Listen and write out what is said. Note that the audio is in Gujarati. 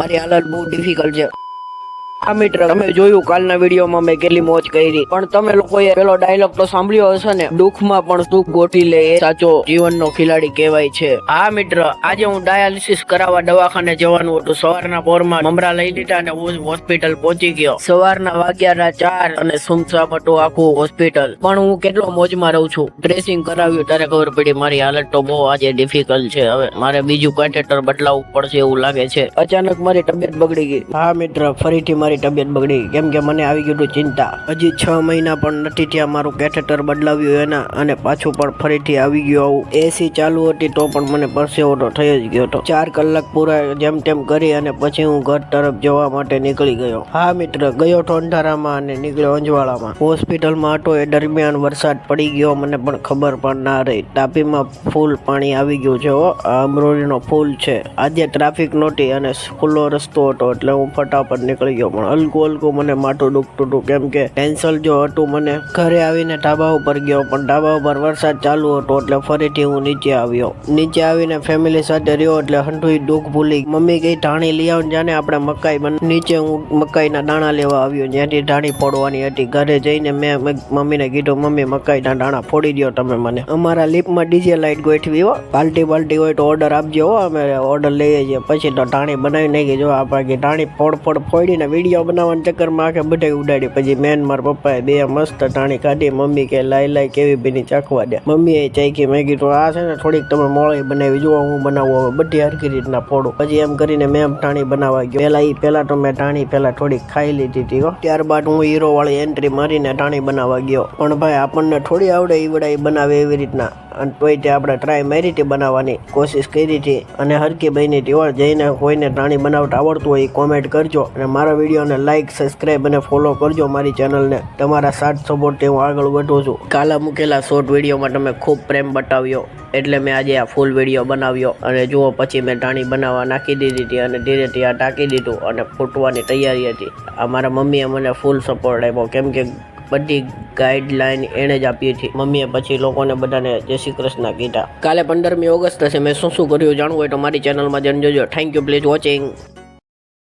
મારી હાલત બહુ ડિફિકલ્ટ છે। આ મિત્ર તમે જોયું કાલના વિડીયોમાં મેં કેટલી મોજ કરી, પણ તમે લોકોએ પેલો ડાયલોગ તો સાંભળ્યો હશે ને, દુઃખમાં પણ સુખ ગોઠવી લે એ સાચો જીવનનો ખિલાડી કહેવાય છે। હા મિત્ર, આજે હું ડાયાલિસિસ કરાવવા દવાખાને જવાનું હતું। સવારના પોરમાં મમરા લઈ લીધા અને હું હોસ્પિટલ પહોંચી ગયો। સવારના વાગ્યાના 4 અને સુમસામ હતું આખું હોસ્પિટલ, પણ હું કેટલો મોજમાં રહું છું। ડ્રેસિંગ કરાવ્યું ત્યારે ખબર પડી મારી હાલત તો બહુ આજે ડિફિકલ્ટ છે। હવે મારે બીજું કેથેટર બદલાવવું પડશે એવું લાગે છે। અચાનક મારી તબિયત બગડી ગઈ। હા મિત્ર, ફરીથી મારી તબિયત બગડી, કેમ કે મને આવી ગયું ચિંતા। હજી 6 મહિના પણ નથી થયા મારું કેથેટર બદલાવ્યું એના, અને પાછું પણ ફરીથી આવી ગયું આવું। એસી ચાલુ હતી તો પણ મને પરસેવો તો થઈ જ ગયો હતો। 4 કલાક પૂરા જેમ તેમ કરી અને પછી હું ઘર તરફ જવા માટે નીકળી ગયો। હા મિત્ર, ગયો તો અંધારામાં અને નીકળ્યો અંજવાળામાં। હોસ્પિટલમાં હતો એ દરમિયાન વરસાદ પડી ગયો, મને પણ ખબર પણ ના રહી। તાપીમાં ફૂલ પાણી આવી ગયું છે હો। આ અમરોલીનો ફૂલ છે। આજે ટ્રાફિક નહોતી અને ખુલ્લો રસ્તો હતો એટલે હું ફટાફટ નીકળી ગયો, પણ હલકું મને માથું દુખતું હતું, કેમ કે ટેન્શન જો હતું મને। ઘરે આવીને ધાબા ઉપર ગયો, પણ ધાબા ઉપર વરસાદ ચાલુ હતો એટલે ફરીથી હું નીચે આવ્યો। નીચે આવીને ફેમિલી સાથે રહ્યો એટલે હંધુય દુઃખ ભૂલી। મમ્મી કઈ ધાણી લઈ આવ, જાને આપણે મકાઈ નીચે હું મકાઈના દાણા લેવા આવ્યો, જ્યાંથી ધાણી ફોડવાની હતી। ઘરે જઈને મેં મમ્મીને કીધું, મમ્મી મકાઈના દાણા ફોડી દો તમે મને। અમારા લીપમાં ડીજે લાઈટ ગોઠવી હો, પાર્ટી હોય તો ઓર્ડર આપજો હો, અમે ઓર્ડર લઈએ છીએ। પછી તો ધાણી બનાવી નાખી। જો આ બાકી ધાણી ફોડીને વિડીયો બનાવવાના ચક્કરમાં આખે બધે ઉડાડી। પછી મેન મારા પપ્પાએ બે મસ્ત ધાણી કાઢી। મમ્મી કે લાઈ કેવી બીની ચાખવા દે। મમ્મી એ ચાખી। મેં કીધું આ છે ને થોડીક તમે મોળી બનાવી, જો હું બનાવું હવે બધી હરખી રીતના ફોડું। પછી એમ કરીને મેં ધાણી બનાવવા ગયો। પેલા તો મેં ધાણી થોડીક ખાઈ લીધી હતી હો। ત્યારબાદ હું હીરો વાળી એન્ટ્રી મારીને ધાણી બનાવવા ગયો। પણ ભાઈ આપણને થોડી આવડે એ વડાઈ બનાવે એવી રીતના, અને તોય તે આપણે ટ્રાય મારી હતી, બનાવવાની કોશિશ કરી હતી અને હરકી બની હતી હો। જઈને કોઈને ધાણી બનાવતા આવડતું હોય એ કોમેન્ટ કરજો, અને મારા વિડીયોને લાઈક, સબસ્ક્રાઈબ અને ફોલો કરજો મારી ચેનલને। તમારા સાથ સપોર્ટથી હું આગળ વધું છું। કાલે મૂકેલા શોર્ટ વિડીયોમાં તમે ખૂબ પ્રેમ બતાવ્યો એટલે મેં આજે આ ફૂલ વિડીયો બનાવ્યો। અને જુઓ પછી મેં ધાણી બનાવવા નાખી દીધી હતી અને ધીરેથી આ ઢાંકી દીધું અને ફૂટવાની તૈયારી હતી। આ મારા મમ્મીએ મને ફૂલ સપોર્ટ આપ્યો, કેમ કે બધી ગાઈડલાઈન એણે જ આપી હતી। મમ્મીએ પછી લોકોને બધાને જય શ્રી કૃષ્ણ કીધા। કાલે 15મી ઓગસ્ટ હશે। મેં શું કર્યું જાણવું હોય તો મારી ચેનલમાં જઈને જોજો। Thank you, please watching.